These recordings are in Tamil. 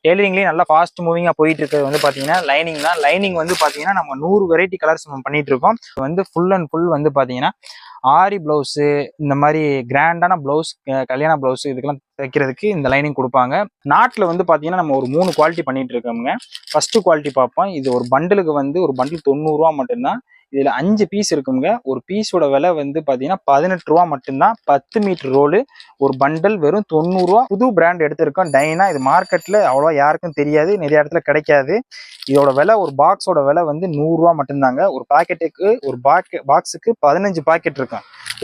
டெய்லரிங்லேயும் நல்லா ஃபாஸ்ட் மூவிங்காக போயிட்டு இருக்கிறது வந்து பார்த்தீங்கன்னா லைனிங் தான். லைனிங் வந்து பார்த்தீங்கன்னா நம்ம 100 வெரைட்டி கலர்ஸ் நம்ம பண்ணிட்டு இருக்கோம். வந்து ஃபுல் அண்ட் ஃபுல் வந்து பார்த்தீங்கன்னா ஆரி பிளவுஸு, இந்த மாதிரி கிராண்டான பிளவுஸ், கல்யாண பிளவுஸ் இதுக்கெல்லாம் தைக்கிறதுக்கு இந்த லைனிங் கொடுப்பாங்க. நாட்டில் வந்து பார்த்தீங்கன்னா நம்ம ஒரு 3 குவாலிட்டி பண்ணிட்டு இருக்கோங்க. ஃபர்ஸ்ட் குவாலிட்டி பார்ப்போம். இது ஒரு பண்டிலுக்கு வந்து ஒரு பண்டில் 90 ரூபா மட்டும்தான். இதில் 5 பீஸ் இருக்குங்க. ஒரு பீஸோட விலை வந்து பார்த்தீங்கன்னா 18 ரூபா மட்டும்தான். 10 மீட்டர் ரோலு ஒரு பண்டல் வெறும் 90 ரூபா. புது பிராண்ட் எடுத்திருக்கோம் டைனா. இது மார்க்கெட்டில் அவ்வளோவா யாருக்கும் தெரியாது, நிறைய இடத்துல கிடைக்காது. இதோட விலை ஒரு பாக்ஸோட விலை வந்து 100 ரூபா மட்டும்தாங்க. ஒரு பாக்கெட்டுக்கு ஒரு பாக்ஸுக்கு 15 பாக்கெட் இருக்கும்.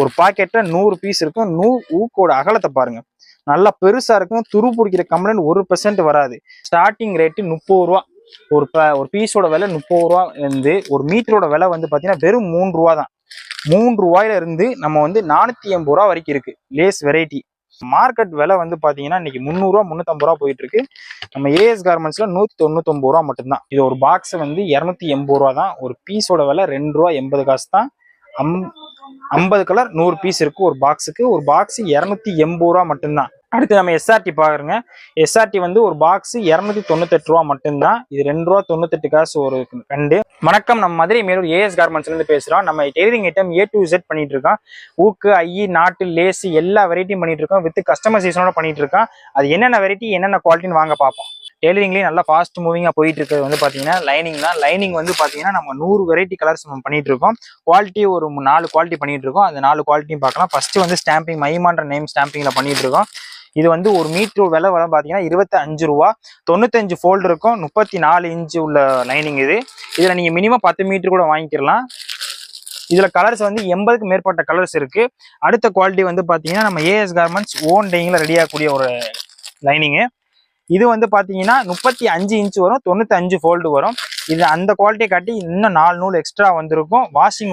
ஒரு பாக்கெட்டில் 100 பீஸ் இருக்கும். ஊக்கோட அகலத்தை பாருங்க, நல்லா பெருசா இருக்கும். துரு பிடிக்கிற கம்ப்ளைண்ட் 1% வராது. ஸ்டார்டிங் ரேட்டு 30 ரூபா. ஒரு பீஸோட விலை 30 ரூபா இருந்து ஒரு மீட்டரோட விலை வந்து பார்த்தீங்கன்னா வெறும் 3 ரூபா தான். 3 ரூபாயில இருந்து நம்ம வந்து 480 ரூபா வரைக்கும் இருக்கு லேஸ் வெரைட்டி. மார்க்கெட் விலை வந்து பார்த்தீங்கன்னா இன்னைக்கு 300 ரூபா 350 ரூபா போயிட்டு இருக்கு. நம்ம ஏஎஸ் கார்மெண்ட்ஸ்ல 199 ரூபா மட்டும்தான். இது ஒரு பாக்ஸ் வந்து 280 ரூபா தான். ஒரு பீஸோட விலை 2 ரூபா 80 காசு தான். 50 கலர் 100 பீஸ் இருக்கு ஒரு பாக்ஸுக்கு. ஒரு பாக்ஸ் 280 ரூபா மட்டும்தான். அடுத்து நம்ம எஸ்ஆர்டி பாக்குறோங்க. எஸ்ஆர்டி வந்து ஒரு பாக்ஸ் 298 ரூபா மட்டும்தான். இது 2 ரூபா 98 காசு ஒரு கண்டு. வணக்கம், நம்ம மதுரை மேலூர் ஏஎஸ் கார்மெண்ட்ஸ்ல இருந்து பேசுறோம். நம்ம tailoring item A to Z பண்ணிட்டு இருக்கோம். ஊக்கு, ஐ, நாட்டு, லேஸ் எல்லா வெரைட்டியும் பண்ணிட்டு இருக்கோம். வித் கஸ்டமைசேஷனோட பண்ணிட்டு இருக்கோம். அது என்னென்ன வெரைட்டி என்னென்ன குவாலிட்டின்னு வாங்க பார்ப்போம். டெய்லரிங்லேயும் நல்லா ஃபாஸ்ட் மூவிங்காக போயிட்டு இருக்கிறது வந்து பார்த்தீங்கன்னா லைனிங் தான். லைனிங் வந்து பார்த்தீங்கன்னா நம்ம 100 வெரைட்டி கலர்ஸ் நம்ம பண்ணிட்டு இருக்கோம். குவாலிட்டி ஒரு 4 குவாலிட்டி பண்ணிட்டு இருக்கோம். அந்த 4 குவாலிட்டியும் பார்க்கலாம். ஃபர்ஸ்ட் வந்து ஸ்டாம்பிங், மைமான்ற நேம் ஸ்டாம்பிங்ல பண்ணிட்டு இருக்கோம். இது வந்து ஒரு மீட்டர் விலை பார்த்தீங்கன்னா 25 ரூபா. 95 ஃபோல்டு இருக்கும். 34 இன்ச்சு உள்ள லைனிங் இது. இதில் நீங்கள் மினிமம் 10 மீட்டர் கூட வாங்கிக்கலாம். இதில் கலர்ஸ் வந்து 80க்கு மேற்பட்ட கலர்ஸ் இருக்கு. அடுத்த குவாலிட்டி வந்து பார்த்தீங்கன்னா நம்ம ஏஎஸ் கார்மெண்ட்ஸ் ஓன் டைங்கில் ரெடி ஆகக்கூடிய ஒரு லைனிங்கு. இது வந்து பார்த்தீங்கன்னா 35 இன்ச்சு வரும். 95 ஃபோல்டு வரும். இது அந்த குவாலிட்டியை காட்டி இன்னும் 4 நூல் எக்ஸ்ட்ரா வந்திருக்கும்.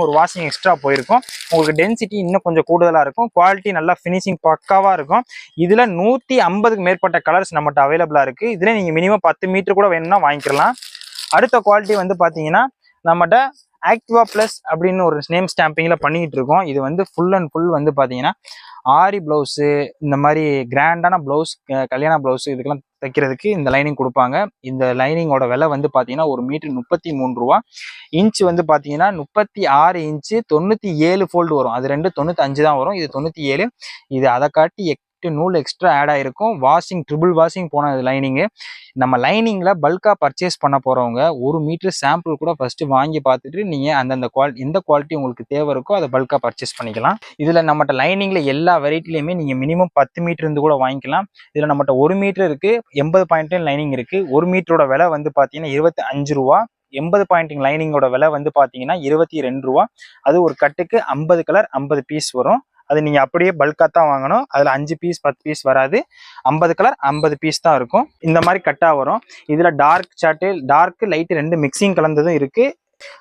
ஒரு வாஷிங் எக்ஸ்ட்ரா போயிருக்கும். உங்களுக்கு டென்சிட்டி இன்னும் கொஞ்சம் கூடுதலாக இருக்கும். குவாலிட்டி நல்லா ஃபினிஷிங் பக்காவாக இருக்கும். இதில் 150க்கு மேற்பட்ட கலர்ஸ் நம்மகிட்ட அவைலபிளாக இருக்குது. இதில் நீங்கள் மினிமம் 10 மீட்டர் கூட வேணும்னா வாங்கிக்கலாம். அடுத்த குவாலிட்டி வந்து பார்த்தீங்கன்னா நம்மகிட்ட ஆக்டிவா பிளஸ் அப்படின்னு ஒரு நேம் ஸ்டாம்பிங்கில் பண்ணிக்கிட்டு இருக்கோம். இது வந்து ஃபுல் அண்ட் ஃபுல் வந்து பார்த்தீங்கன்னா ஆரி பிளவுஸு, இந்த மாதிரி கிராண்டான பிளவுஸ், கல்யாண பிளவுஸ் இதுக்கெல்லாம் தைக்கிறதுக்கு இந்த லைனிங் கொடுப்பாங்க. இந்த லைனிங்கோட விலை வந்து பார்த்தீங்கன்னா ஒரு மீட்டர் 33 ரூபா. இன்ச்சு வந்து பார்த்தீங்கன்னா 36 இன்ச்சு 97 ஃபோல்டு வரும். அது 95 தான் வரும். இது 97. இது அதை காட்டி 8 நூல் எக்ஸ்ட்ரா ஆட் ஆயிருக்கும். வாஷிங் ட்ரிபிள் வாஷிங் போன லைனிங்கு. நம்ம லைனிங்ல பல்கா பர்ச்சேஸ் பண்ண போறவங்க 1 மீட்டர் சாம்பிள் கூட ஃபர்ஸ்ட் வாங்கி பார்த்துட்டு நீங்க அந்தந்த எந்த குவாலிட்டி உங்களுக்கு தேவை இருக்கோ அதை பல்கா பர்ச்சேஸ் பண்ணிக்கலாம். இதுல நம்மகிட்ட லைனிங்ல எல்லா வெரைட்டிலையுமே நீங்க மினிமம் 10 மீட்டர் இருந்து கூட வாங்கிக்கலாம். இதுல நம்மகிட்ட 1 மீட்டர் இருக்கு, 80 பாயிண்ட் லைனிங் இருக்கு. 1 மீட்டரோட விலை வந்து பாத்தீங்கன்னா 25 ரூபா. 80 பாயிண்டிங் லைனிங்கோட விலை வந்து பாத்தீங்கன்னா 22 ரூபா. அது ஒரு கட்டுக்கு 50 கலர் 50 பீஸ் வரும். அது நீங்க அப்படியே பல்கா தான் வாங்கணும். அதுல 5 பீஸ் 10 பீஸ் வராது. 50 கலர் 50 பீஸ் தான் இருக்கும். இந்த மாதிரி கட்டா வரும். இதுல டார்க் சார்ட்டு, டார்க் லைட் 2 மிக்சிங் கலந்ததும் இருக்கு.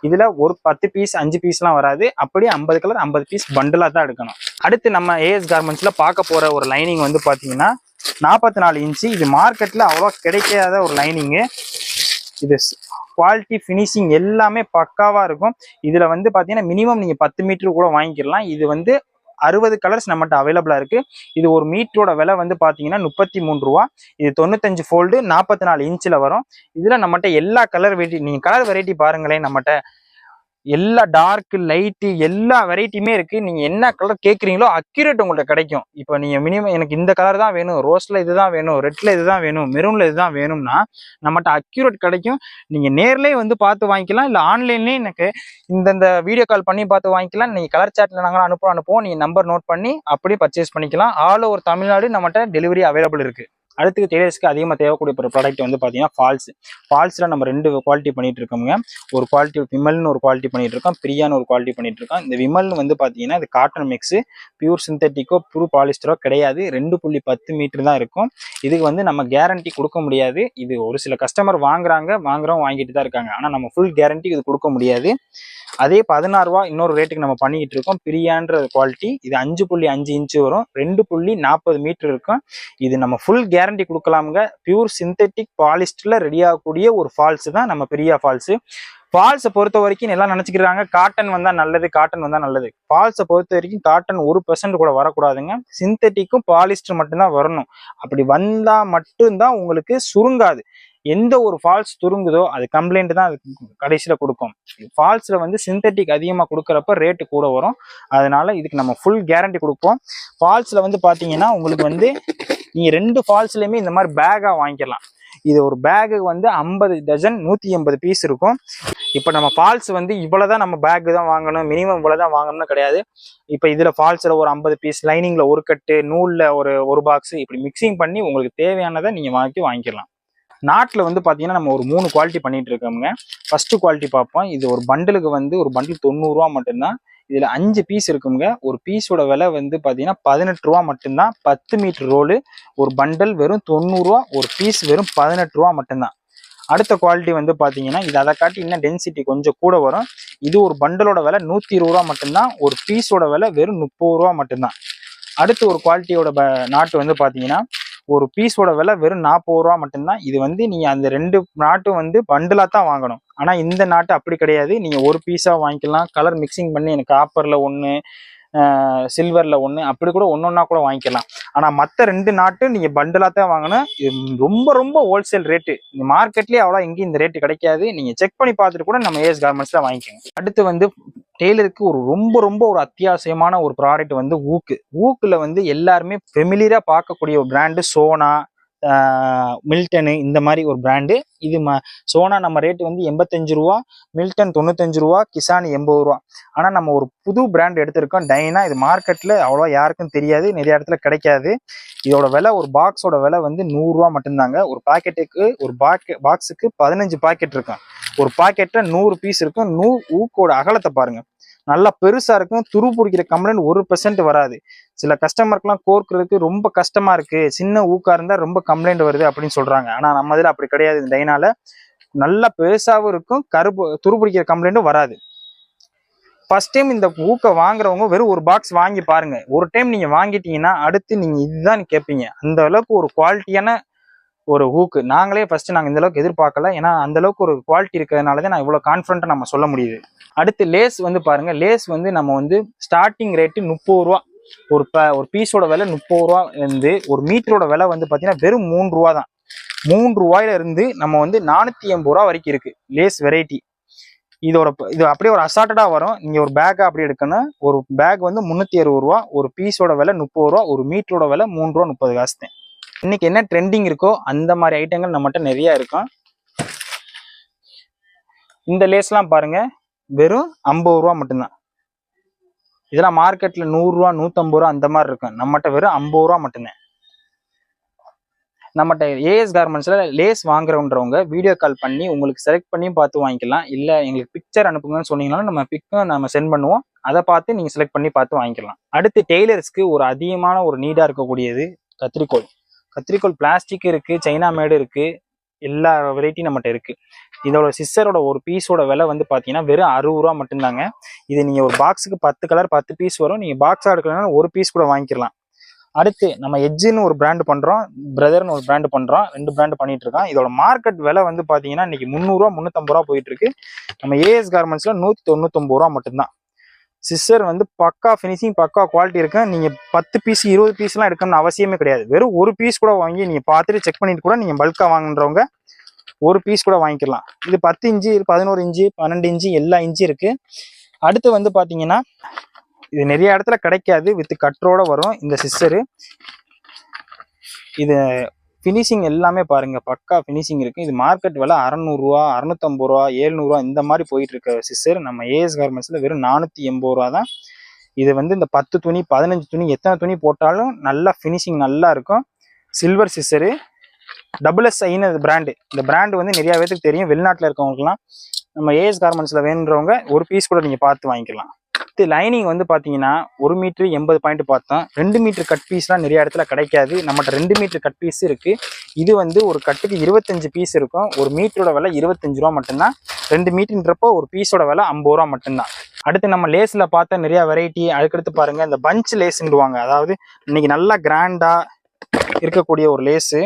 இதுல ஒரு 10 பீஸ் 5 பீஸ்லாம் வராது. அப்படியே 50 கலர் 50 பீஸ் பண்டலா தான் எடுக்கணும். அடுத்து நம்ம ஏஎஸ் கார்மெண்ட்ஸ்ல பார்க்க போற ஒரு லைனிங் வந்து பாத்தீங்கன்னா 44 இன்ச்சு. இது மார்க்கெட்ல அவ்வளோ கிடைக்காத ஒரு லைனிங்கு. இது குவாலிட்டி ஃபினிஷிங் எல்லாமே பக்காவா இருக்கும். இதுல வந்து பாத்தீங்கன்னா மினிமம் நீங்க 10 மீட்டர் கூட வாங்கிக்கலாம். இது வந்து 60 கலர்ஸ் நம்மகிட்ட அவைலபிளா இருக்கு. இது ஒரு மீட்டரோட விலை வந்து பாத்தீங்கன்னா 33 ரூபா. இது 95 ஃபோல்டு 44 இன்ச்சில் வரும். இதுல நம்மகிட்ட எல்லா கலர் வெரைட்டி, நீங்க கலர் வெரைட்டி பாருங்களேன். நம்மகிட்ட எல்லா டார்க் லைட்டு எல்லா வெரைட்டியுமே இருக்கு. நீங்க என்ன கலர் கேட்குறீங்களோ அக்யூரேட் உங்கள்கிட்ட கிடைக்கும். இப்போ நீங்க மினிமம் எனக்கு இந்த கலர் தான் வேணும், ரோஸ்ல இதுதான் வேணும், ரெட்ல இதுதான் வேணும், மெரூன்ல இதுதான் வேணும்னா நம்மகிட்ட அக்யூரேட் கிடைக்கும். நீங்க நேர்லயே வந்து பார்த்து வாங்கிக்கலாம். இல்லை ஆன்லைன்லேயே எனக்கு இந்த வீடியோ கால் பண்ணி பார்த்து வாங்கிக்கலாம். நீங்க கலர் சாட்ல நாங்கள் அனுப்புவோம். நீங்க நம்பர் நோட் பண்ணி அப்படியே பர்ச்சேஸ் பண்ணிக்கலாம். ஆல் ஓவர் தமிழ்நாடு நம்மகிட்ட டெலிவரி அவைலபிள் இருக்கு. அடுத்து டெய்லர்ஸ்க்கு அதிகமாக தேவைக்கூடிய ஒரு ப்ராடக்ட் வந்து பார்த்தீங்கன்னா ஃபால்ஸில் நம்ம 2 குவாலிட்டி பண்ணிட்டு இருக்கோங்க. ஒரு குவாலிட்டி விமல்னு ஒரு குவாலிட்டி பண்ணிட்டு இருக்கோம், பிரியான்னு ஒரு குவாலிட்டி பண்ணிட்டு இருக்கோம். இந்த விமல்னு வந்து பார்த்தீங்கன்னா இது காட்டன் மிக்ஸு, பியூர் சிந்தட்டிக்கோ பியூர் பாலிஸ்டரோ கிடையாது. 2.10 மீட்டர் தான் இருக்கும். இதுக்கு வந்து நம்ம கேரண்டி கொடுக்க முடியாது. இது ஒரு சில கஸ்டமர் வாங்குறவங்க வாங்கிட்டு தான் இருக்காங்க. ஆனால் நம்ம ஃபுல் கேரண்டி இது கொடுக்க முடியாது. அதே 16 ரூபா இன்னொரு ரேட்டுக்கு நம்ம பண்ணிக்கிட்டு இருக்கோம். பிரியான்ற குவாலிட்டி. இது 5.5 இன்ச்சு வரும். 2.40 மீட்டர் இருக்கும். இது நம்ம ஃபுல் கேரண்டி கொடுக்கலாமுங்க. பியூர் சிந்தட்டிக் பாலிஸ்டர்ல ரெடி ஆகக்கூடிய ஒரு ஃபால்ஸ் தான் நம்ம பிரியா ஃபால்ஸ். ஃபால்ஸை பொறுத்த வரைக்கும் எல்லாம் நினைச்சுக்கிறாங்க காட்டன் வந்தா நல்லது, காட்டன் வந்தா நல்லது. ஃபால்ஸை பொறுத்த வரைக்கும் காட்டன் 1% கூட வரக்கூடாதுங்க. சிந்தட்டிக்கும் பாலிஸ்டர் மட்டும்தான் வரணும். அப்படி வந்தா மட்டும்தான் உங்களுக்கு சுருங்காது. எந்த ஒரு ஃபால்ஸ் சுருங்குதோ அது கம்ப்ளைண்ட் தான் அது கடைசியில கொடுக்கும். ஃபால்ஸ்ல வந்து சிந்தட்டிக் அதிகமாக கொடுக்குறப்ப ரேட்டு கூட வரும். அதனால இதுக்கு நம்ம ஃபுல் கேரண்டி கொடுப்போம். ஃபால்ஸ்ல வந்து பாத்தீங்கன்னா உங்களுக்கு வந்து நீங்க 2 ஃபால்ஸ்லயுமே இந்த மாதிரி பேக்கா வாங்கிக்கலாம். இது ஒரு பேகு வந்து 50 டஜன் 180 பீஸ் இருக்கும். இப்போ நம்ம ஃபால்ஸ் வந்து இவ்வளவுதான் நம்ம பேக் தான் வாங்கணும், மினிமம் இவ்வளவுதான் வாங்கணும்னு கிடையாது. இப்போ இதுல ஃபால்ஸ்ல ஒரு 50 பீஸ், லைனிங்ல ஒரு கட்டு, நூல்ல ஒரு பாக்ஸ், இப்படி மிக்சிங் பண்ணி உங்களுக்கு தேவையானதை நீங்க வாங்கிக்கலாம். நாட்டில் வந்து பார்த்தீங்கன்னா நம்ம ஒரு 3 குவாலிட்டி பண்ணிட்டு இருக்கோங்க. ஃபர்ஸ்ட் குவாலிட்டி பார்ப்போம். இது ஒரு பண்டலுக்கு வந்து ஒரு பண்டில் 90 ரூபா மட்டும்தான். இதுல 5 பீஸ் இருக்குங்க. ஒரு பீஸோட விலை வந்து பாத்தீங்கன்னா 18 ரூபா மட்டும்தான். 10 மீட்டர் ரோலு ஒரு பண்டல் வெறும் 90 ரூபா, ஒரு பீஸ் வெறும் 18 ரூபா மட்டும்தான். அடுத்த குவாலிட்டி வந்து பாத்தீங்கன்னா இது அதை காட்டி இன்னும் டென்சிட்டி கொஞ்சம் கூட வரும். இது ஒரு பண்டலோட விலை 120 ரூபா மட்டும்தான். ஒரு பீஸோட விலை வெறும் 30 ரூபா மட்டும்தான். அடுத்து ஒரு குவாலிட்டியோட நாட்டு வந்து பாத்தீங்கன்னா ஒரு பீஸோட விலை வெறும் 40 ரூபா மட்டும்தான். இது வந்து நீங்க அந்த 2 நாட்டும் வந்து பண்டலா தான் வாங்கணும். ஆனா இந்த நாட்டு அப்படி கிடையாது. நீங்க ஒரு பீஸா வாங்கிக்கலாம். கலர் மிக்சிங் பண்ணி எனக்கு காப்பர்ல 1, சில்வர்ல 1, அப்படி கூட ஒன்னொன்னா கூட வாங்கிக்கலாம். ஆனா மற்ற 2 நாட்டு நீங்க பண்டலா தான் வாங்கணும். இது ரொம்ப ரொம்ப ஹோல்சேல் ரேட்டு. இந்த மார்க்கெட்லயே அவ்வளோ எங்கேயும் இந்த ரேட்டு கிடைக்காது. நீங்க செக் பண்ணி பார்த்துட்டு கூட நம்ம ஏஎஸ் கார்மெண்ட்ஸ்ல வாங்கிக்கோங்க. அடுத்து வந்து டெய்லருக்கு ஒரு ரொம்ப ரொம்ப ஒரு அத்தியாவசியமான ஒரு ப்ராடக்ட் வந்து ஊக்குல வந்து எல்லாருமே ஃபெமிலியரா பார்க்கக்கூடிய ஒரு பிராண்டு சோனா, மில்டனு, இந்த மாதிரி ஒரு பிராண்டு. இது சோனா நம்ம ரேட்டு வந்து 85 ரூபா, மில்டன் 95 ரூபா, கிசான் 80 ரூபா. ஆனா நம்ம ஒரு புது பிராண்ட் எடுத்திருக்கோம், டைனா. இது மார்க்கெட்ல அவ்வளோ யாருக்கும் தெரியாது, நிறைய இடத்துல கிடைக்காது. இதோட விலை ஒரு பாக்ஸோட விலை வந்து 100 ரூபா மட்டும்தாங்க. ஒரு பாக்கெட்டுக்கு ஒரு பாக்ஸுக்கு 15 பாக்கெட் இருக்கும். ஒரு பாக்கெட்ல 100 பீஸ் இருக்கும். ஊக்கோட அகலத்தை பாருங்க, நல்லா பெருசா இருக்கும். துரு பிடிக்கிற கம்ப்ளைண்ட் 1% வராது. சில கஸ்டமருக்குலாம் கோர்க்கிறதுக்கு ரொம்ப கஷ்டமா இருக்கு, சின்ன ஊக்கா இருந்தா ரொம்ப கம்ப்ளைண்ட் வருது அப்படின்னு சொல்றாங்க. ஆனா நம்ம இதுல அப்படி கிடையாது. இந்த டைனால நல்லா பெருசாவும் இருக்கும், துரு பிடிக்கிற கம்ப்ளைண்ட்டும் வராது. ஃபர்ஸ்ட் டைம் இந்த ஊக்க வாங்குறவங்க வெறும் ஒரு பாக்ஸ் வாங்கி பாருங்க. ஒரு டைம் நீங்க வாங்கிட்டீங்கன்னா அடுத்து நீங்க இதுதான் கேட்பீங்க. அந்த அளவுக்கு ஒரு குவாலிட்டியான ஒரு ஹூக்கு. நாங்களே ஃபர்ஸ்ட் நாங்கள் இந்த அளவுக்கு எதிர்பார்க்கல. ஏன்னா அந்த அளவுக்கு ஒரு குவாலிட்டி இருக்கிறதுனாலதான் நான் இவ்வளவு கான்ஃபிடண்டா நம்ம சொல்ல முடியுது. அடுத்து லேஸ் வந்து பாருங்க. லேஸ் வந்து நம்ம வந்து ஸ்டார்டிங் ரேட்டு 30 ரூபா. ஒரு பீஸோட விலை 30 ரூபா இருந்து ஒரு மீட்டரோட விலை வந்து பாத்தீங்கன்னா வெறும் 3 ரூபா தான். 3 ரூபாயில இருந்து நம்ம வந்து 480 ரூபா வரைக்கும் இருக்கு லேஸ் வெரைட்டி. இது அப்படியே ஒரு அசார்ட்டடா வரும். நீங்க ஒரு பேக்கா அப்படி எடுக்கணும். ஒரு பேக் வந்து 360 ரூபா, ஒரு பீஸோட விலை 30 ரூபா, ஒரு மீட்டரோட விலை 3 ரூபா 30 காசு தான். இன்னைக்கு என்ன ட்ரெண்டிங் இருக்கோ அந்த மாதிரி ஐட்டங்கள் நம்மகிட்ட நிறைய இருக்கும். இந்த லேஸ்லாம் பாருங்க வெறும் 50 ரூபா மட்டும்தான். இதெல்லாம் மார்க்கெட்ல 100 ரூபா 150 ரூபா அந்த மாதிரி இருக்கும். நம்மகிட்ட வெறும் 50 ரூபா மட்டும்தான். நம்மகிட்ட ஏஎஸ் கார்மெண்ட்ஸ்ல லேஸ் வாங்குறவன்றவங்க வீடியோ கால் பண்ணி உங்களுக்கு செலக்ட் பண்ணியும் பார்த்து வாங்கிக்கலாம். இல்ல எங்களுக்கு பிக்சர் அனுப்புங்கன்னு சொன்னீங்கன்னா நம்ம பிக்கும் நம்ம சென்ட் பண்ணுவோம். அதை பார்த்து நீங்க செலக்ட் பண்ணி பார்த்து வாங்கிக்கலாம். அடுத்து டெய்லர்ஸ்க்கு ஒரு அதிகமான ஒரு நீடா இருக்கக்கூடியது கத்திரிக்கோல். கத்திரிக்கோல் பிளாஸ்டிக் இருக்கு, சைனா மேடு இருக்கு, எல்லா வெரைட்டியும் நம்மகிட்ட இருக்கு. இதோட சிஸ்ஸரோட ஒரு பீஸோட விலை வந்து பாத்தீங்கன்னா வெறும் 60 ரூபா மட்டும்தாங்க. இது நீங்க ஒரு பாக்ஸுக்கு 10 கலர் 10 பீஸ் வரும். நீங்க பாக்ஸா எடுக்கலன்னா ஒரு பீஸ் கூட வாங்கிக்கலாம். அடுத்து நம்ம எட்ஜுன்னு ஒரு பிராண்டு பண்றோம், பிரதர்னு ஒரு பிராண்டு பண்றோம். 2 பிராண்டு பண்ணிட்டு இருக்கோம். இதோட மார்க்கெட் விலை வந்து பாத்தீங்கன்னா இன்னைக்கு 300 ரூபா 350 ரூபா போயிட்டு இருக்கு. நம்ம ஏஎஸ் கார்மெண்ட்ஸ்ல 199 ரூபா மட்டும்தான். சிஸ்டர் வந்து பக்கா ஃபினிஷிங், பக்கா குவாலிட்டி இருக்கு. நீங்க 10 பீஸ் 20 பீஸ்லாம் எடுக்கணும்னு அவசியமே கிடையாது. வெறும் ஒரு பீஸ் கூட வாங்கி நீங்க பார்த்துட்டு செக் பண்ணிட்டு கூட நீங்க பல்கா வாங்குறவங்க ஒரு பீஸ் கூட வாங்கிக்கலாம். இது 10 இன்ச்சு, 11 இன்ச்சு, 12 இன்ச்சு, எல்லா இன்ச்சு இருக்கு. அடுத்து வந்து பாத்தீங்கன்னா இது நிறைய இடத்துல கிடைக்காது, வித் கட்டரோட வரும் இந்த சிஸ்டரு. இது ஃபினிஷிங் எல்லாமே பாருங்க பக்கா ஃபினிஷிங் இருக்கு. இது மார்க்கெட் விலை 600 ரூபா 650 ரூபா 700 ரூபா இந்த மாதிரி போயிட்டு இருக்க சிஸ்டர் நம்ம ஏஎஸ் கார்மெண்ட்ஸ்ல வெறும் 480 ரூபா தான். இது வந்து இந்த 10 துணி 15 துணி எத்தனை துணி போட்டாலும் நல்லா ஃபினிஷிங் நல்லா இருக்கும். சில்வர் சிஸ்டரு, SSIன்னு பிராண்டு. இந்த பிராண்டு வந்து நிறைய பேருக்கு தெரியும். வெளிநாட்டுல இருக்கவங்களுக்குலாம் நம்ம ஏஎஸ் கார்மெண்ட்ஸ்ல வேணுன்றவங்க ஒரு பீஸ் கூட நீங்க பார்த்து வாங்கிக்கலாம். லைனிங் வந்து பாத்தீங்கன்னா 1 மீட்டர் 80 பாயிண்ட் பார்த்தோம். 2 மீட்டர் கட் பீஸ்லாம் நிறைய இடத்துல கிடைக்காது. நம்மகிட்ட 2 மீட்டர் கட் பீஸ் இருக்கு. இது வந்து ஒரு கட்டுக்கு 25 பீஸ் இருக்கும். ஒரு மீட்டரோட விலை 25 ரூபா மட்டும்தான். 2 மீட்டர்ன்றப்போ ஒரு பீஸோட விலை 50 ரூபா மட்டும்தான். அடுத்து நம்ம லேஸ்ல பார்த்த நிறைய வெரைட்டி. அதுக்கடுத்து பாருங்க இந்த பஞ்ச் லேஸ்ன்னுவாங்க. அதாவது இன்னைக்கு நல்லா கிராண்டா இருக்கக்கூடிய ஒரு லேஸு.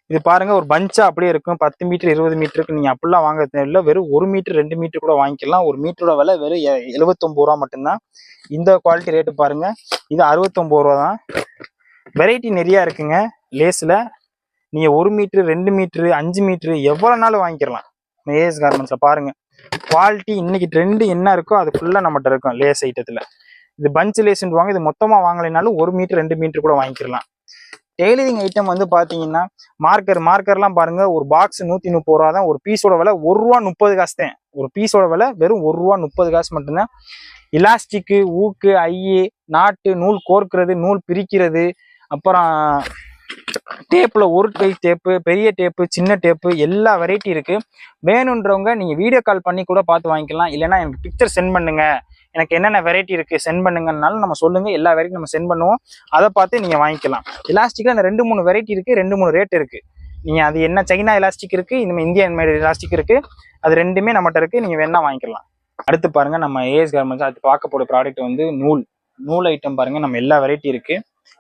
இது பாருங்க ஒரு பஞ்சா அப்படியே இருக்கும். 10 மீட்டர் 20 மீட்டருக்கு நீங்க அப்படிலாம் வாங்க தேவையில்லை. வெறும் 1 மீட்டர் 2 மீட்டர் கூட வாங்கிக்கலாம். ஒரு மீட்டரோட விலை வெறும் 79 ரூபா மட்டும்தான். இந்த குவாலிட்டி ரேட்டு பாருங்க, இது 69 ரூபா தான். வெரைட்டி நிறைய இருக்குங்க லேஸ்ல. நீங்க 1 மீட்டர் 2 மீட்டர் 5 மீட்டர் எவ்வளவு நாளும் வாங்கிக்கலாம். ஏஎஸ் கார்மெண்ட்ஸ்ல பாருங்க குவாலிட்டி. இன்னைக்கு ட்ரெண்ட் என்ன இருக்கோ அது ஃபுல்லா நம்மகிட்ட இருக்கும் லேஸ் ஐட்டத்துல. இது பஞ்ச் லேஸ்ன்னு வாங்க. இது மொத்தமா வாங்கலைனாலும் 1 மீட்டர் 2 மீட்டர் கூட வாங்கிக்கலாம். டெய்லரிங் ஐட்டம் வந்து பாத்தீங்கன்னா மார்க்கர்லாம் பாருங்க, ஒரு பாக்ஸ் 130 ரூபா தான். ஒரு பீஸோட விலை 1 ரூபா 30 காசு தான். ஒரு பீஸோட விலை வெறும் 1 ரூபா 30 காசு மட்டும்தான். இலாஸ்டிக்கு, ஊக்கு, ஐயே, நாட்டு, நூல் கோர்க்கிறது, நூல் பிரிக்கிறது, அப்புறம் டேப்ல ஒரு கை டேப்பு, பெரிய டேப்பு, சின்ன டேப்பு, எல்லா வெரைட்டி இருக்கு. வேணுன்றவங்க நீங்க வீடியோ கால் பண்ணி கூட பார்த்து வாங்கிக்கலாம். இல்லைன்னா எனக்கு பிக்சர் சென்ட் பண்ணுங்க, எனக்கு என்னென்ன வெரைட்டி இருக்கு சென்ட் பண்ணுங்கன்னாலும் நம்ம சொல்லுங்க, எல்லா வெரைட்டி நம்ம சென்ட் பண்ணுவோம். அதை பார்த்து நீங்க வாங்கிக்கலாம். எலாஸ்டிக்ல 2-3 வெரைட்டி இருக்கு, 2-3 ரேட் இருக்கு. நீங்க அது என்ன சைனா எலாஸ்டிக் இருக்கு, இந்த இந்தியன் மேட் எலாஸ்டிக் இருக்கு. அது ரெண்டுமே நம்மகிட்ட இருக்கு, நீங்க வேணா வாங்கிக்கலாம். அடுத்து பாருங்க, நம்ம ஏஎஸ் கார்மெண்ட்ஸ் அது பார்க்க போற ப்ராடக்ட் வந்து நூல் ஐட்டம் பாருங்க. நம்ம எல்லா வெரைட்டி இருக்கு.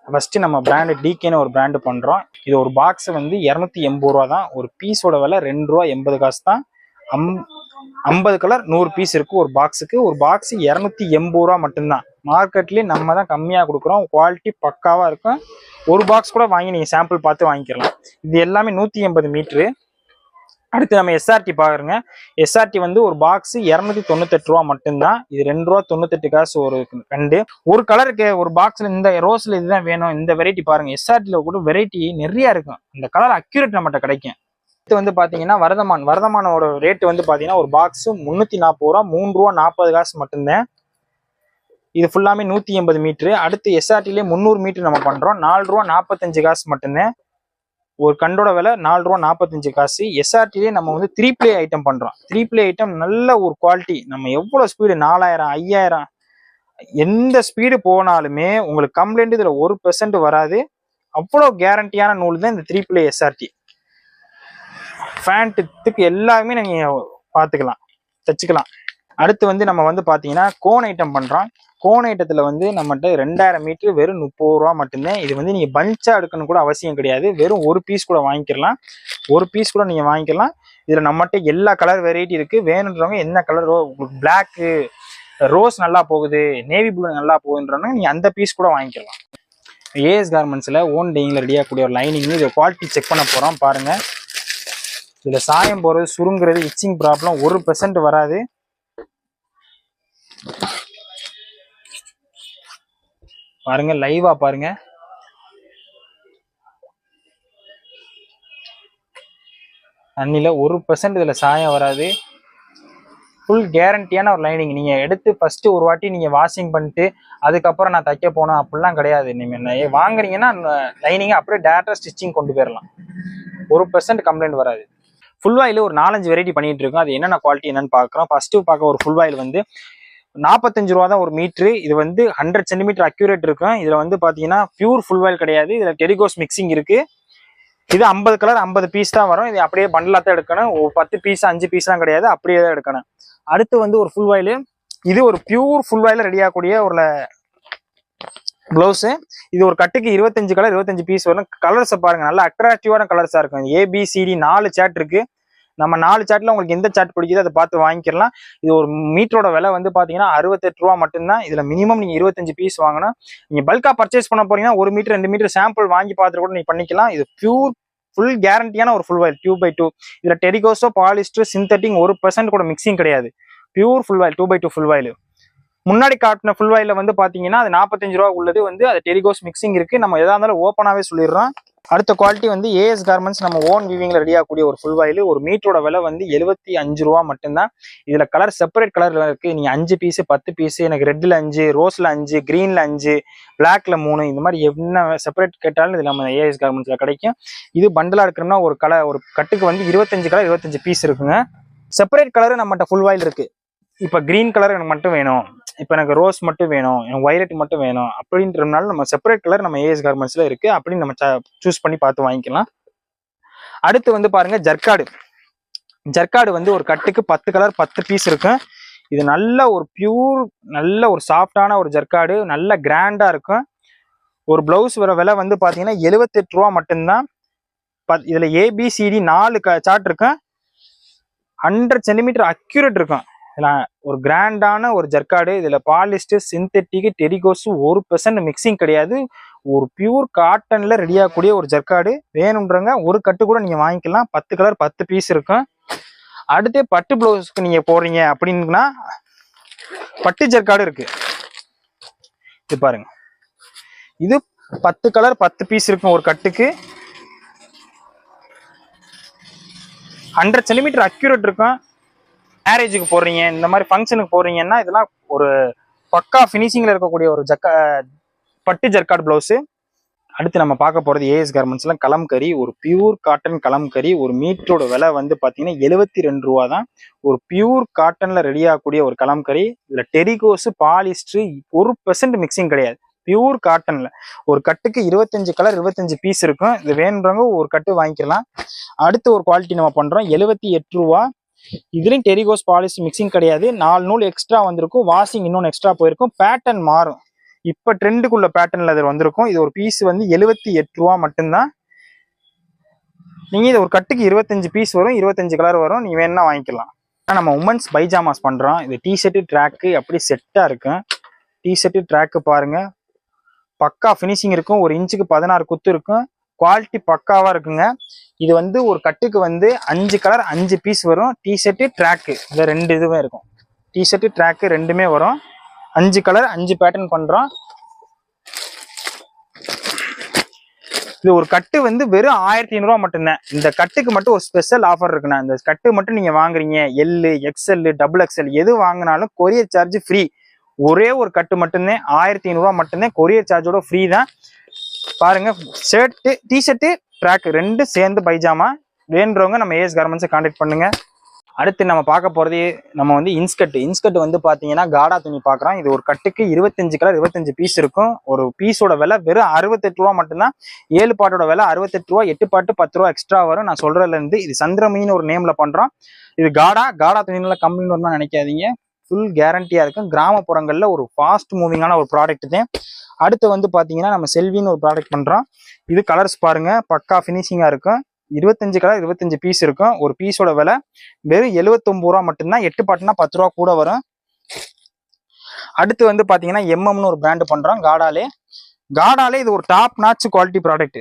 ஃபர்ஸ்ட் நம்ம பிராண்டு டிகேன்னு ஒரு பிராண்டு பண்றோம். இது ஒரு பாக்ஸ் வந்து 280 ரூபா தான். ஒரு பீஸோட விலை 2 ரூபா 80 காசு தான். 50 கலர் 100 பீஸ் இருக்கு ஒரு பாக்ஸுக்கு. ஒரு பாக்ஸ் 280 ரூபா மட்டும்தான். மார்க்கெட்லயே நம்ம தான் கம்மியா கொடுக்குறோம். குவாலிட்டி பக்காவா இருக்கும். ஒரு பாக்ஸ் கூட வாங்கி நீங்க சாம்பிள் பார்த்து வாங்கிக்கலாம். இது எல்லாமே 180 மீட்டரு. அடுத்து நம்ம எஸ்ஆர்டி பாக்குறோங்க. எஸ்ஆர்டி வந்து ஒரு பாக்ஸ் 298 ரூபா மட்டும்தான். இது 2 ரூபா 98 காசு ஒரு கண்டு. ஒரு கலருக்கு ஒரு பாக்ஸ்ல இந்த ரோஸ்ல இதுதான் வேணும், இந்த வெரைட்டி பாருங்க. எஸ்ஆர்டில கூட வெரைட்டி நிறைய இருக்கும். இந்த கலர் அக்யூரேட் நம்மகிட்ட கிடைக்கும். இது வந்து பாத்தீங்கன்னா வரதமானோட ரேட் வந்து பாத்தீங்கன்னா ஒரு பாக்ஸ் 340 ரூபா, 3 ரூபா 40 காசு மட்டும்தான். இது ஃபுல்லாமே 180 மீட்டரு. அடுத்து எஸ்ஆர்டிலே 300 மீட்டர் நம்ம பண்றோம். 4 ரூபா 45 காசு மட்டும்தான். ஒரு கண்டோட விலை 4 ரூபா 45 காசு. எஸ்ஆர்டிலே நம்ம வந்து 3 பிளே ஐட்டம் பண்றோம். 3 பிளே ஐட்டம் நல்ல ஒரு குவாலிட்டி. நம்ம எவ்வளவு ஸ்பீடு 4000 5000 எந்த ஸ்பீடு போனாலுமே உங்களுக்கு கம்ப்ளைண்ட் இதுல 1% வராது. அவ்வளவு கேரண்டியான நூல் தான் இந்த 3 பிளே எஸ்ஆர்டி. ஃபேண்ட்டுக்கு எல்லாமே நீங்க பாத்துக்கலாம், தச்சுக்கலாம். அடுத்து வந்து நம்ம வந்து பாத்தீங்கன்னா கோன் ஐட்டம் பண்றோம். கோன் ஐட்டத்துல வந்து நம்மகிட்ட 2000 மீட்டர் வெறும் 30 ரூபா மட்டும்தான். இது வந்து நீங்க பஞ்சா எடுக்கணும் கூட அவசியம் கிடையாது. வெறும் ஒரு பீஸ் கூட வாங்கிக்கலாம். ஒரு பீஸ் கூட நீங்க வாங்கிக்கலாம். இதுல நம்மகிட்ட எல்லா கலர் வெரைட்டி இருக்கு. வேணுன்றவங்க என்ன கலர், உங்களுக்கு பிளாக்கு, ரோஸ் நல்லா போகுது, நேவி ப்ளூ நல்லா போகுதுன்றவங்க நீங்க அந்த பீஸ் கூட வாங்கிக்கலாம். ஏஎஸ் கார்மெண்ட்ஸ்ல ஓன் டெய்ல ரெடியா கூடிய ஒரு லைனிங். இது குவாலிட்டி செக் பண்ண போறோம் பாருங்க. இதுல சாயம் போறது, சுருங்குறது, இச்சிங் ப்ராப்ளம் 1% வராது. பாருங்க, லைவா பாருங்க. தண்ணில 1% இதுல சாயம் வராது. ஃபுல் கேரண்டியான ஒரு லைனிங். நீங்க எடுத்து ஃபர்ஸ்ட் ஒரு வாட்டி நீங்க வாஷிங் பண்ணிட்டு அதுக்கப்புறம் நான் தைக்க போனோம் அப்படிலாம் கிடையாது. நீங்க வாங்குறீங்கன்னா லைனிங்க அப்படியே டேரக்டா ஸ்டிச்சிங் கொண்டு போயிடலாம். 1% கம்ப்ளைண்ட் வராது. ஃபுல் வாயில் ஒரு 4-5 வெரைட்டி பண்ணிட்டு இருக்கோம். அது என்னென்ன குவாலிட்டி என்னன்னு பாக்குறோம். ஃபர்ஸ்ட் பார்க்க ஒரு ஃபுல் வாயில் வந்து 45 ரூபா தான் ஒரு மீட்ரு. இது வந்து 100 சென்டிமீட்டர் அக்யூரேட் இருக்கும். இதுல வந்து பாத்தீங்கன்னா பியூர் ஃபுல் வாயில் கிடையாது. இதுல டெரிகோஸ் மிக்சிங் இருக்கு. இது 50 கலர் 50 பீஸ் தான் வரும். இது அப்படியே பண்டலா தான் எடுக்கணும். 10 பீஸ் 5 பீஸ் தான் கிடையாது, அப்படியே தான் எடுக்கணும். அடுத்து வந்து ஒரு ஃபுல் வாயில். இது ஒரு பியூர் ஃபுல் வாயில் ரெடி ஆகக்கூடிய ஒரு பிளவுஸ். இது ஒரு கட்டுக்கு 25 கலர் 25 பீஸ் வரும். கலர்ஸை பாருங்க, நல்லா அட்ராக்டிவான கலர்ஸா இருக்கும். ABCD 4 சாட் இருக்கு. நம்ம 4 சாட்ல உங்களுக்கு எந்த சாட் பிடிக்குதோ அதை பார்த்து வாங்கிக்கலாம். இது ஒரு மீட்டரோட விலை வந்து பாத்தீங்கன்னா 68 ரூபா மட்டும்தான். இதுல மினிமம் நீங்க 25 பீஸ் வாங்கணும். நீங்க பல்கா பர்ச்சேஸ் பண்ண போறீங்கன்னா 1 மீட்டர் 2 மீட்டர் சாம்பிள் வாங்கி பார்த்துட்டு கூட நீங்க பண்ணிக்கலாம். இது பியூர் ஃபுல் கேரண்டியான ஒரு ஃபுல் வாயில் 2x2. இதுல டெரிகோஸோ பாலிஸ்டர் சிந்தட்டிக் 1% கூட மிக்சிங் கிடையாது. பியூர் ஃபுல் வாயில் 2x2 ஃபுல் வாயில். முன்னாடி காட்டின ஃபுல் வாயில வந்து பாத்தீங்கன்னா அது 45 ரூபா உள்ளது வந்து அது டெரிகோஸ் மிக்சிங் இருக்கு. நம்ம எதா இருந்தாலும் ஓப்பனாவே சொல்லிடுறோம். அடுத்த குவாலிட்டி வந்து ஏஎஸ் கார்மெண்ட்ஸ் நம்ம ஓன் வீவிங்ல ரெடி ஆகக்கூடிய ஒரு ஃபுல் வாயில். ஒரு மீட்டரோட விலை வந்து 75 ரூபா மட்டும்தான். இதுல கலர் செப்பரேட் கலர்ல இருக்கு. நீங்க 5 பீஸ் 10 பீஸ், எனக்கு ரெட்ல 5, ரோஸ்ல 5, கிரீன்ல 5, பிளாக்ல 3, இந்த மாதிரி என்ன செப்பரேட் கேட்டாலும் இது நம்ம ஏஎஸ் கார்மெண்ட்ஸ்ல கிடைக்கும். இது பண்டலா எடுக்கணும்னா ஒரு கட்டுக்கு வந்து 25 கலர் 25 பீஸ் இருக்குங்க. செப்பரேட் கலர் நம்மகிட்ட ஃபுல் வாயில் இருக்கு. இப்ப கிரீன் கலர் எனக்கு மட்டும் வேணும், இப்ப எனக்கு ரோஸ் மட்டும் வேணும், எனக்கு வயலட் மட்டும் வேணும் அப்படின்றதுனால நம்ம செப்பரேட் கலர் நம்ம ஏஎஸ் கார்மெண்ட்ஸ்ல இருக்கு. அப்படின்னு நம்ம சூஸ் பண்ணி பார்த்து வாங்கிக்கலாம். அடுத்து வந்து பாருங்க ஜர்க்காடு வந்து ஒரு கட்டுக்கு 10 கலர் 10 பீஸ் இருக்கும். இது நல்ல ஒரு பியூர் நல்ல ஒரு சாஃப்டான ஒரு ஜர்க்காடு, நல்ல கிராண்டா இருக்கும். ஒரு பிளவுஸ் வர விலை வந்து பாத்தீங்கன்னா 78 ரூபா மட்டும்தான். இதுல ஏபிசிடி 4 சார்ட் இருக்கும். 100 சென்டிமீட்டர் அக்யூரேட் இருக்கும். ஒரு கிராண்டான ஒரு ஜர்க்காடு. இதுல பாலிஸ்டர், சிந்தட்டிக், டெரிகோஸ் 1% மிக்சிங் கிடையாது. ஒரு பியூர் காட்டன்ல ரெடி ஆகக்கூடிய ஒரு ஜர்க்காடு. வேணும்ன்றங்க ஒரு கட்டு கூட நீங்க வாங்கிக்கலாம். 10 கலர் 10 பீஸ் இருக்கும். அடுத்து பட்டு பிளவுஸ்க்கு நீங்க போடுறீங்க அப்படின்னா பட்டு ஜர்க்காடு இருக்கு. இது பாருங்க, இது 10 கலர் 10 பீஸ் இருக்கும் ஒரு கட்டுக்கு. 100 சென்டிமீட்டர் அக்யூரேட் இருக்கும். மேரேஜுக்கு போடுறீங்க, இந்த மாதிரி ஃபங்க்ஷனுக்கு போடுறீங்கன்னா இதெல்லாம் ஒரு பக்கா ஃபினிஷிங்ல இருக்கக்கூடிய ஒரு பட்டு ஜர்க்காட் பிளவுஸ். அடுத்து நம்ம பார்க்க போறது ஏஎஸ் கார்மெண்ட்ஸ்ல கலம்கரி. ஒரு பியூர் காட்டன் கலம்கரி. ஒரு மீட்டரோட விலை வந்து பாத்தீங்கன்னா 72 ரூபா தான். ஒரு பியூர் காட்டன்ல ரெடி ஆகக்கூடிய ஒரு கலம்கரி. இதுல டெரிகோஸ், பாலிஸ்டர் 1% மிக்சிங் கிடையாது. பியூர் காட்டன்ல ஒரு கட்டுக்கு 25 கலர் 25 பீஸ் இருக்கும். இது வேணுன்றவங்க ஒரு கட்டு வாங்கிக்கலாம். அடுத்து ஒரு குவாலிட்டி நம்ம பண்றோம் 78 ரூபா. இதுலயும் டெரிகோஸ், பாலிஸ்டர் மிக்சிங் கிடையாது. 4 நூல் எக்ஸ்ட்ரா வந்திருக்கும். வாஷிங் இன்னொன்று எக்ஸ்ட்ரா போயிருக்கும். பேட்டர்ன் மாறும். இப்ப ட்ரெண்டுக்குள்ள பேட்டர்ன்ல அது வந்திருக்கும். இது ஒரு பீஸ் வந்து 78 ரூபா மட்டும்தான். நீங்க இது ஒரு கட்டுக்கு 25 பீஸ் வரும். 25 கலர் வரும். நீங்க வேணா வாங்கிக்கலாம். நம்ம உமன்ஸ் பைஜாமாஸ் பண்றோம். இது டிஷர்ட், ட்ராக்கு அப்படி செட்டா இருக்கும். டிஷர்ட், ட்ராக்கு பாருங்க, பக்கா ஃபினிஷிங் இருக்கும். ஒரு இன்ச்சுக்கு 16 குத்து இருக்கும். குவாலிட்டி பக்காவா இருக்குங்க. இது வந்து ஒரு கட்டுக்கு வந்து 5 கலர் 5 பீஸ் வரும். டிஷர்ட், ட்ராக்கு இந்த 2 இதுவே இருக்கும். டிஷர்ட், ட்ராக்கு ரெண்டுமே வரும். 5 கலர் 5 பேட்டர்ன் பண்றோம். இது ஒரு கட்டு வந்து வெறும் 1500 ரூபா மட்டும்தான். இந்த கட்டுக்கு மட்டும் ஒரு ஸ்பெஷல் ஆஃபர் இருக்குண்ணா. இந்த கட்டு மட்டும் நீங்க வாங்குறீங்க, எல், எக்ஸ்எல், டபுள் எக்ஸ்எல் எது வாங்கினாலும் கொரியர் சார்ஜ் ஃப்ரீ. ஒரே ஒரு கட்டு மட்டும்தான் 1500 ரூபா மட்டும்தான். கொரியர் சார்ஜோட ஃப்ரீ தான். பாருங்க, ஷர்ட், டிஷர்ட், ட்ராக் 2 சேர்ந்து பைஜாமா. வேணுறவங்க நம்ம ஏஎஸ் கார்மெண்ட்ஸை கான்டாக்ட் பண்ணுங்க. அடுத்து நம்ம பார்க்க போறது நம்ம வந்து இன்ஸ்கர்ட் வந்து பாத்தீங்கன்னா காடா துணி பாக்குறோம். இது ஒரு கட்டுக்கு 25 கலர் 25 பீஸ் இருக்கும். ஒரு பீஸோட விலை வெறும் 68 ரூபா மட்டும்தான். 7 பாட்டோட விலை 68 ரூபா. 8 பாட்டு 10 ரூபா எக்ஸ்ட்ரா வரும். நான் சொல்றதுல இருந்து இது சந்திரமின்னு ஒரு நேம்ல பண்றோம். இது காடா துணியில கம்ப்ளைண்ட் வரணும்னு நினைக்காதீங்க. ஃபுல் கேரண்டியா இருக்கும். கிராமப்புறங்கள்ல ஒரு ஃபாஸ்ட் மூவிங்கான ஒரு ப்ராடக்ட் தான். அடுத்து வந்து பாத்தீங்கன்னா நம்ம செல்வின்னு ஒரு ப்ராடக்ட் பண்றோம். இது கலர்ஸ் பாருங்க, பக்கா ஃபினிஷிங்கா இருக்கும். 25 கலர் 25 பீஸ் இருக்கும். ஒரு பீஸோட விலை வெறும் 79 ரூபா மட்டும்தான். 8 பாட்டுனா 10 ரூபா கூட வரும். அடுத்து வந்து பாத்தீங்கன்னா எம்எம்னு ஒரு பிராண்ட் பண்றோம். காடாலே இது ஒரு டாப் நாச் குவாலிட்டி ப்ராடக்ட்.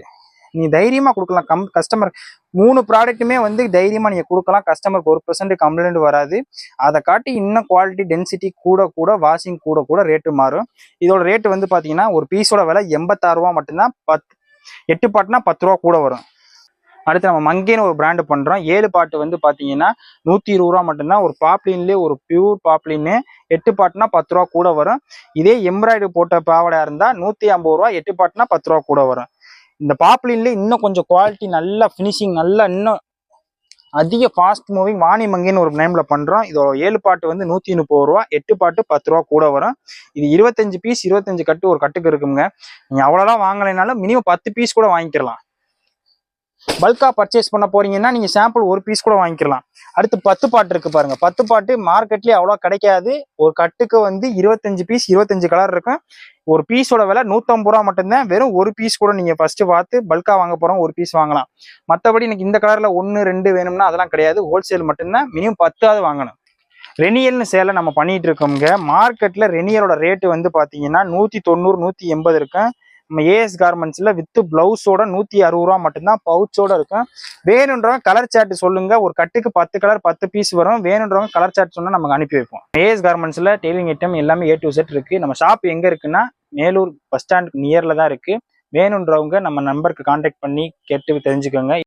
நீ தைரியமா கொடுக்கலாம். கஸ்டமர் 3 ப்ராடக்ட்டுமே வந்து தைரியமா நீங்க கொடுக்கலாம். கஸ்டமருக்கு 1% கம்ப்ளைண்ட் வராது. அதை காட்டி இன்னும் குவாலிட்டி டென்சிட்டி கூட வாஷிங் கூட ரேட்டு மாறும். இதோட ரேட்டு வந்து பாத்தீங்கன்னா ஒரு பீஸோட விலை 86 ரூபா மட்டும்தான். 8 பாட்டுனா 10 ரூபா கூட வரும். அடுத்து நம்ம மங்கேன்னு ஒரு பிராண்டு பண்றோம். 7 பாட்டு வந்து பாத்தீங்கன்னா 120 ரூபா மட்டும்தான். ஒரு பாப்ளின்லேயே ஒரு பியூர் பாப்ளின்னு 8 பாட்டுனா 10 ரூபா கூட வரும். இதே எம்ப்ராய்டரி போட்ட பாவடையா இருந்தா 150 ரூபா. 8 பாட்டுனா 10 ரூபா கூட வரும். இந்த பாப்ளின்ல இன்னும் கொஞ்சம் குவாலிட்டி நல்லா ஃபினிஷிங் நல்லா இன்னும் அதிக ஃபாஸ்ட் மூவிங் வாணி மங்கேன்னு ஒரு நேம்ல பண்றோம். இதோட 7 பாட்டு வந்து 130 ரூபா. 8 பாட்டு 10 ரூபா கூட வரும். இது 25 பீஸ் 25 கட்டு ஒரு கட்டுக்கு இருக்குங்க. நீங்க அவ்வளவுதான் வாங்கலைனாலும் மினிமம் 10 பீஸ் கூட வாங்கிக்கலாம். பல்கா பர்ச்சேஸ் பண்ண போறீங்கன்னா நீங்க சாம்பிள் ஒரு பீஸ் கூட வாங்கிக்கலாம். அடுத்து 10 பாட்டு இருக்கு பாருங்க. 10 பாட்டு மார்க்கெட்லயே அவ்வளோ கிடைக்காது. ஒரு கட்டுக்கு வந்து 25 பீஸ் 25 கலர் இருக்கும். ஒரு பீஸோட விலை 150 ரூபா மட்டும்தான். வெறும் ஒரு பீஸ் கூட நீங்க ஃபர்ஸ்ட் பார்த்து பல்கா வாங்க போறோம் ஒரு பீஸ் வாங்கலாம். மற்றபடி எனக்கு இந்த கலர்ல 1 2 வேணும்னா அதெல்லாம் கிடையாது. ஹோல்சேல் மட்டும்தான். மினிமம் 10ஆவது வாங்கணும். ரெனியல்னு சேலை நம்ம பண்ணிட்டு இருக்கோங்க. மார்க்கெட்ல ரெனியலோட ரேட்டு வந்து பாத்தீங்கன்னா 190 180 இருக்கும். நம்ம ஏஎஸ் கார்மெண்ட்ஸ்ல வித் பிளவுஸோட 160 ரூபா மட்டும்தான். பவுச்சோட இருக்கும். வேணுன்றவங்க கலர் சார்ட் சொல்லுங்க. ஒரு கட்டுக்கு 10 கலர் 10 பீஸ் வரும். வேணுன்றவங்க கலர் சார்ட் சொன்னா நமக்கு அனுப்பி வைப்போம். ஏஎஸ் கார்மெண்ட்ஸ்ல டெய்லிங் ஐட்டம் எல்லாமே A to Z இருக்கு. நம்ம ஷாப் எங்க இருக்குன்னா மேலூர் பஸ் ஸ்டாண்ட் நியர்ல தான் இருக்கு. வேணுன்றவங்க நம்ம நம்பருக்கு கான்டாக்ட் பண்ணி கேட்டு தெரிஞ்சுக்கோங்க.